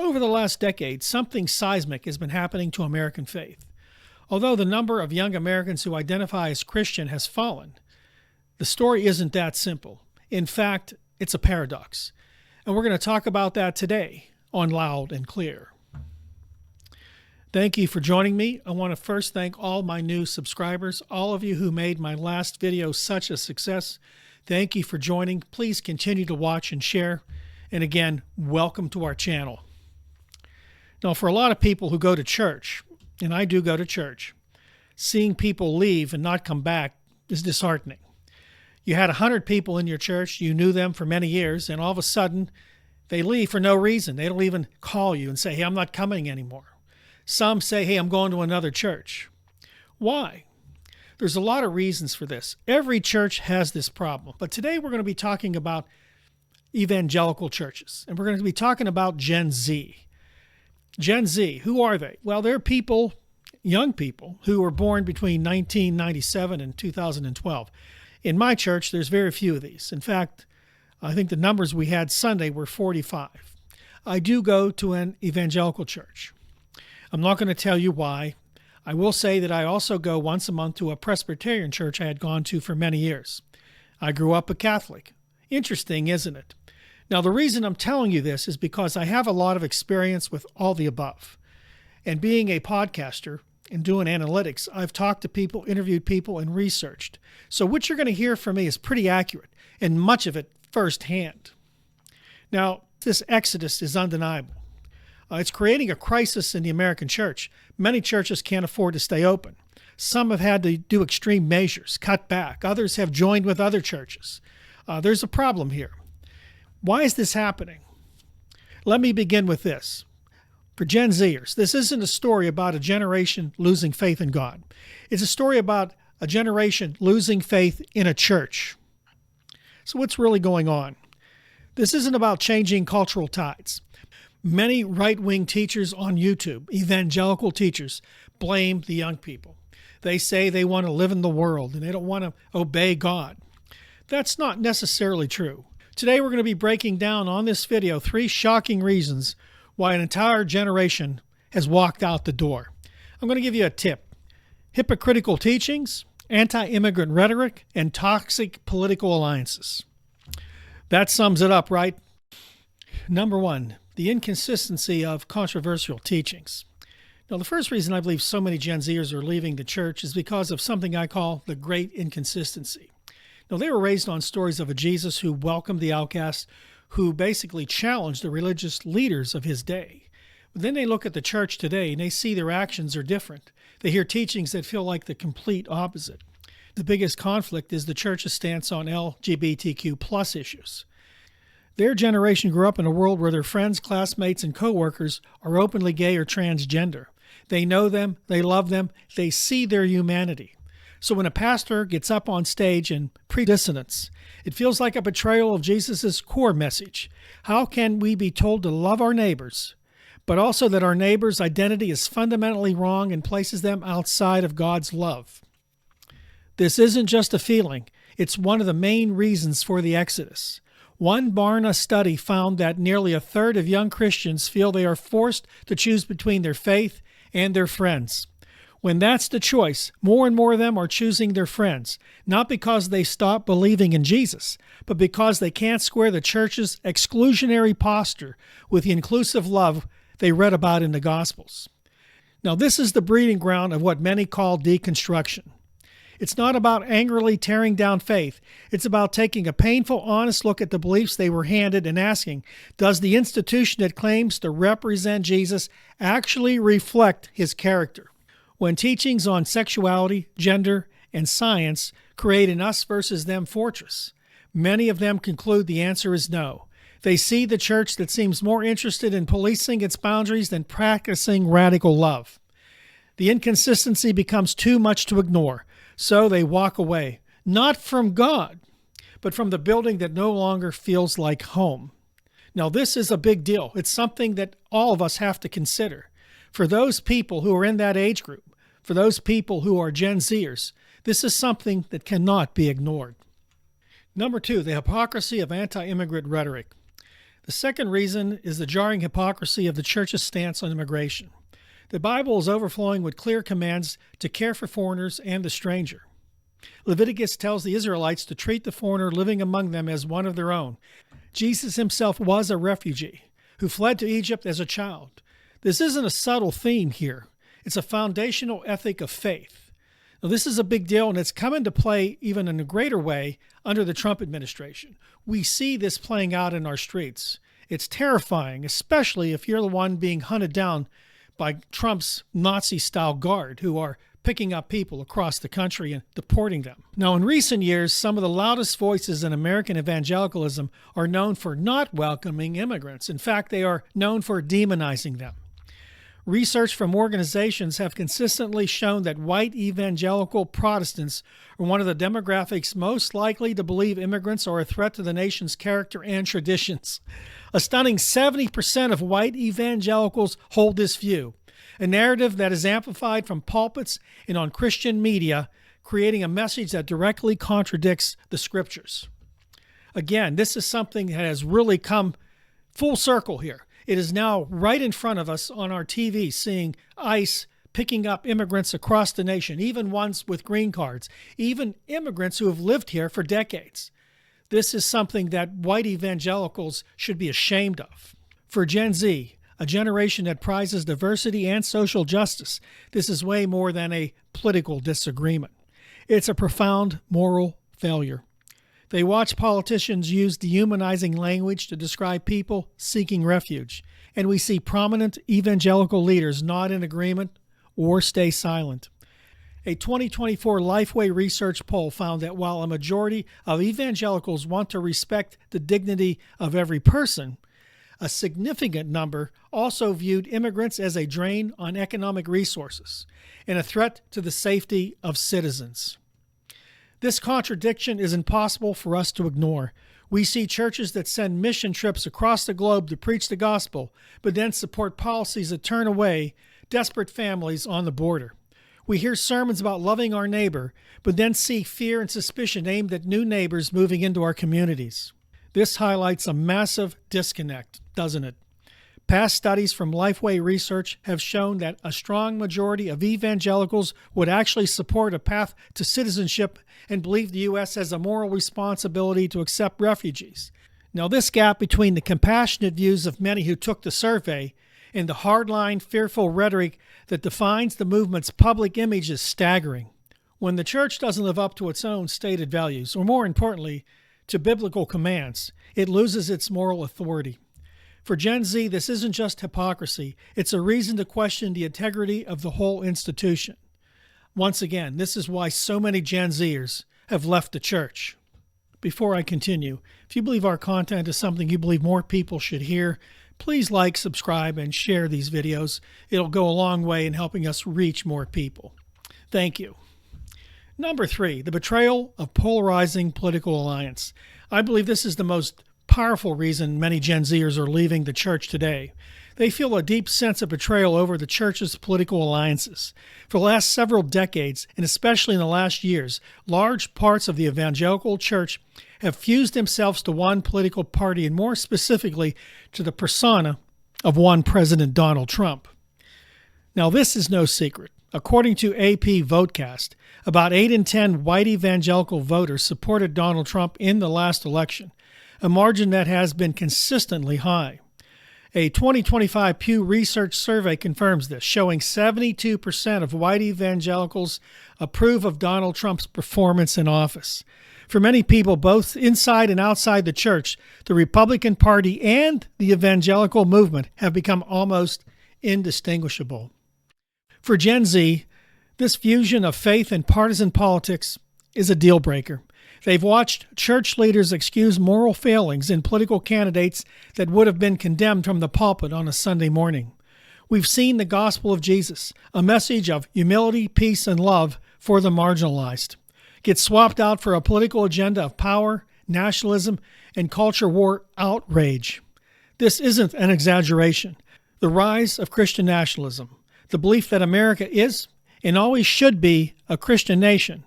Over the last decade, something seismic has been happening to American faith. Although the number of young Americans who identify as Christian has fallen, the story isn't that simple. In fact, it's a paradox. And we're going to talk about that today on Loud and Clear. Thank you for joining me. I want to first thank all my new subscribers, all of you who made my last video such a success. Thank you for joining. Please continue to watch and share. And again, welcome to our channel. Now, for a lot of people who go to church, and I do go to church, seeing people leave and not come back is disheartening. You had 100 people in your church, you knew them for many years, and all of a sudden they leave for no reason. They don't even call you and say, hey, I'm not coming anymore. Some say, hey, I'm going to another church. Why? There's a lot of reasons for this. Every church has this problem. But today we're going to be talking about evangelical churches. And we're going to be talking about Gen Z. Gen Z, who are they? Well, they're people, young people, who were born between 1997 and 2012. In my church, there's very few of these. In fact, I think the numbers we had Sunday were 45. I do go to an evangelical church. I'm not going to tell you why. I will say that I also go once a month to a Presbyterian church I had gone to for many years. I grew up a Catholic. Interesting, isn't it? Now, the reason I'm telling you this is because I have a lot of experience with all the above. And being a podcaster and doing analytics, I've talked to people, interviewed people, and researched. So what you're going to hear from me is pretty accurate, and much of it firsthand. Now, this exodus is undeniable. It's creating a crisis in the American church. Many churches can't afford to stay open. Some have had to do extreme measures, cut back. Others have joined with other churches. There's a problem here. Why is this happening? Let me begin with this. For Gen Zers, this isn't a story about a generation losing faith in God. It's a story about a generation losing faith in a church. So what's really going on? This isn't about changing cultural tides. Many right-wing teachers on YouTube, evangelical teachers, blame the young people. They say they want to live in the world and they don't want to obey God. That's not necessarily true. Today we're going to be breaking down on this video 3 shocking reasons why an entire generation has walked out the door. I'm going to give you a tip. Hypocritical teachings, anti-immigrant rhetoric, and toxic political alliances. That sums it up, right? Number 1. The inconsistency of controversial teachings. Now, the first reason I believe so many Gen Zers are leaving the church is because of something I call the great inconsistency. Now, they were raised on stories of a Jesus who welcomed the outcast, who basically challenged the religious leaders of his day. But then they look at the church today and they see their actions are different. They hear teachings that feel like the complete opposite. The biggest conflict is the church's stance on LGBTQ plus issues. Their generation grew up in a world where their friends, classmates, and coworkers are openly gay or transgender. They know them, they love them, they see their humanity. So when a pastor gets up on stage and pre-dissonance, it feels like a betrayal of Jesus' core message. How can we be told to love our neighbors, but also that our neighbor's identity is fundamentally wrong and places them outside of God's love? This isn't just a feeling, it's one of the main reasons for the exodus. One Barna study found that nearly 1/3 of young Christians feel they are forced to choose between their faith and their friends. When that's the choice, more and more of them are choosing their friends, not because they stop believing in Jesus, but because they can't square the church's exclusionary posture with the inclusive love they read about in the Gospels. Now, this is the breeding ground of what many call deconstruction. It's not about angrily tearing down faith. It's about taking a painful, honest look at the beliefs they were handed and asking, does the institution that claims to represent Jesus actually reflect his character? When teachings on sexuality, gender, and science create an us versus them fortress, many of them conclude the answer is no. They see the church that seems more interested in policing its boundaries than practicing radical love. The inconsistency becomes too much to ignore. So they walk away, not from God, but from the building that no longer feels like home. Now, this is a big deal. It's something that all of us have to consider. For those people who are in that age group, for those people who are Gen Zers, this is something that cannot be ignored. Number 2, the hypocrisy of anti-immigrant rhetoric. The The second reason is the jarring hypocrisy of the church's stance on immigration. The Bible is overflowing with clear commands to care for foreigners and the stranger. Leviticus tells the Israelites to treat the foreigner living among them as one of their own. Jesus himself was a refugee who fled to Egypt as a child. This isn't a subtle theme here. It's a foundational ethic of faith. Now, this is a big deal, and it's come into play even in a greater way under the Trump administration. We see this playing out in our streets. It's terrifying, especially if you're the one being hunted down by Trump's Nazi-style guard who are picking up people across the country and deporting them. Now, in recent years, some of the loudest voices in American evangelicalism are known for not welcoming immigrants. In fact, they are known for demonizing them. Research from organizations have consistently shown that white evangelical Protestants are one of the demographics most likely to believe immigrants are a threat to the nation's character and traditions. A stunning 70% of white evangelicals hold this view, a narrative that is amplified from pulpits and on Christian media, creating a message that directly contradicts the scriptures. Again, this is something that has really come full circle here. It is now right in front of us on our TV, seeing ICE picking up immigrants across the nation, even ones with green cards, even immigrants who have lived here for decades. This is something that white evangelicals should be ashamed of. For Gen Z, a generation that prizes diversity and social justice, this is way more than a political disagreement. It's a profound moral failure. They watch politicians use dehumanizing language to describe people seeking refuge, and we see prominent evangelical leaders nod in agreement or stay silent. A 2024 Lifeway research poll found that while a majority of evangelicals want to respect the dignity of every person, a significant number also viewed immigrants as a drain on economic resources and a threat to the safety of citizens. This contradiction is impossible for us to ignore. We see churches that send mission trips across the globe to preach the gospel, but then support policies that turn away desperate families on the border. We hear sermons about loving our neighbor, but then see fear and suspicion aimed at new neighbors moving into our communities. This highlights a massive disconnect, doesn't it? Past studies from Lifeway Research have shown that a strong majority of evangelicals would actually support a path to citizenship and believe the U.S. has a moral responsibility to accept refugees. Now, this gap between the compassionate views of many who took the survey and the hardline, fearful rhetoric that defines the movement's public image is staggering. When the church doesn't live up to its own stated values, or more importantly, to biblical commands, it loses its moral authority. For Gen Z, this isn't just hypocrisy. It's a reason to question the integrity of the whole institution. Once again, this is why so many Gen Zers have left the church. Before I continue, if you believe our content is something you believe more people should hear, please like, subscribe, and share these videos. It'll go a long way in helping us reach more people. Thank you. Number 3, the betrayal of polarizing political alliance. I believe this is the most powerful reason many Gen Zers are leaving the church today. They feel a deep sense of betrayal over the church's political alliances. For the last several decades, and especially in the last years, large parts of the evangelical church have fused themselves to one political party, and more specifically to the persona of one President Donald Trump. Now, this is no secret. According to AP Votecast, about 8 in 10 white evangelical voters supported Donald Trump in the last election, a margin that has been consistently high. A 2025 Pew Research survey confirms this, showing 72% of white evangelicals approve of Donald Trump's performance in office. For many people, both inside and outside the church, the Republican Party and the evangelical movement have become almost indistinguishable. For Gen Z, this fusion of faith and partisan politics is a deal breaker. They've watched church leaders excuse moral failings in political candidates that would have been condemned from the pulpit on a Sunday morning. We've seen the gospel of Jesus, a message of humility, peace, and love for the marginalized, get swapped out for a political agenda of power, nationalism, and culture war outrage. This isn't an exaggeration. The rise of Christian nationalism, the belief that America is and always should be a Christian nation,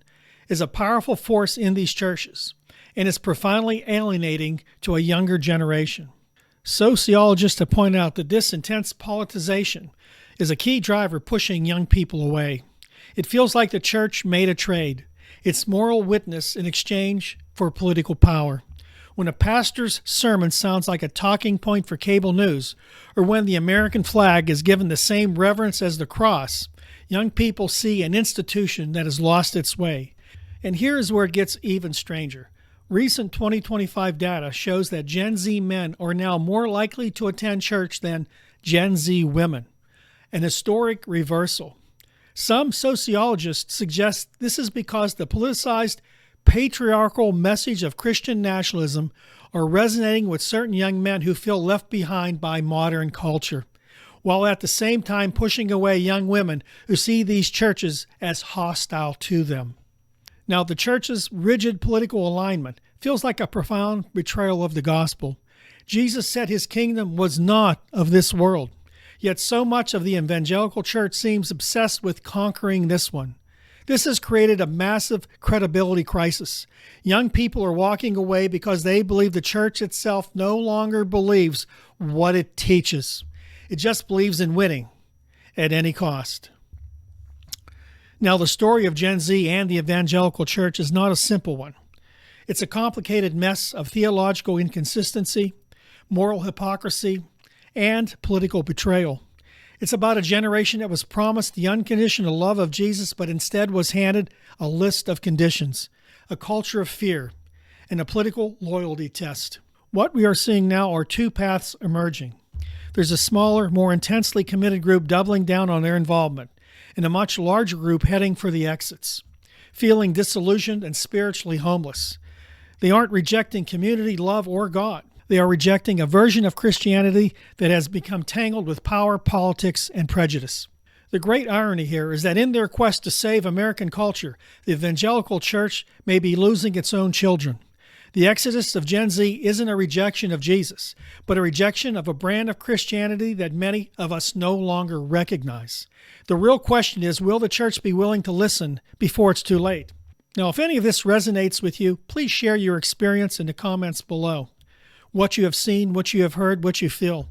is a powerful force in these churches and is profoundly alienating to a younger generation. Sociologists have pointed out that this intense politicization is a key driver pushing young people away. It feels like the church made a trade, its moral witness in exchange for political power. When a pastor's sermon sounds like a talking point for cable news, or when the American flag is given the same reverence as the cross, young people see an institution that has lost its way. And here is where it gets even stranger. Recent 2025 data shows that Gen Z men are now more likely to attend church than Gen Z women, an historic reversal. Some sociologists suggest this is because the politicized, patriarchal message of Christian nationalism are resonating with certain young men who feel left behind by modern culture, while at the same time pushing away young women who see these churches as hostile to them. Now, the church's rigid political alignment feels like a profound betrayal of the gospel. Jesus said his kingdom was not of this world, yet so much of the evangelical church seems obsessed with conquering this one. This has created a massive credibility crisis. Young people are walking away because they believe the church itself no longer believes what it teaches. It just believes in winning at any cost. Now, the story of Gen Z and the evangelical church is not a simple one. It's a complicated mess of theological inconsistency, moral hypocrisy, and political betrayal. It's about a generation that was promised the unconditional love of Jesus, but instead was handed a list of conditions, a culture of fear, and a political loyalty test. What we are seeing now are two paths emerging. There's a smaller, more intensely committed group doubling down on their involvement, and a much larger group heading for the exits, feeling disillusioned and spiritually homeless. They aren't rejecting community, love, or God. They are rejecting a version of Christianity that has become tangled with power, politics, and prejudice. The great irony here is that in their quest to save American culture, the evangelical church may be losing its own children. The exodus of Gen Z isn't a rejection of Jesus, but a rejection of a brand of Christianity that many of us no longer recognize. The real question is, will the church be willing to listen before it's too late? Now, if any of this resonates with you, please share your experience in the comments below. What you have seen, what you have heard, what you feel.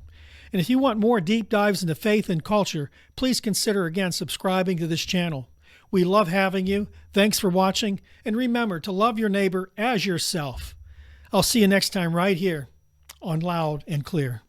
And if you want more deep dives into faith and culture, please consider again subscribing to this channel. We love having you. Thanks for watching. And remember to love your neighbor as yourself. I'll see you next time right here on Loud and Clear.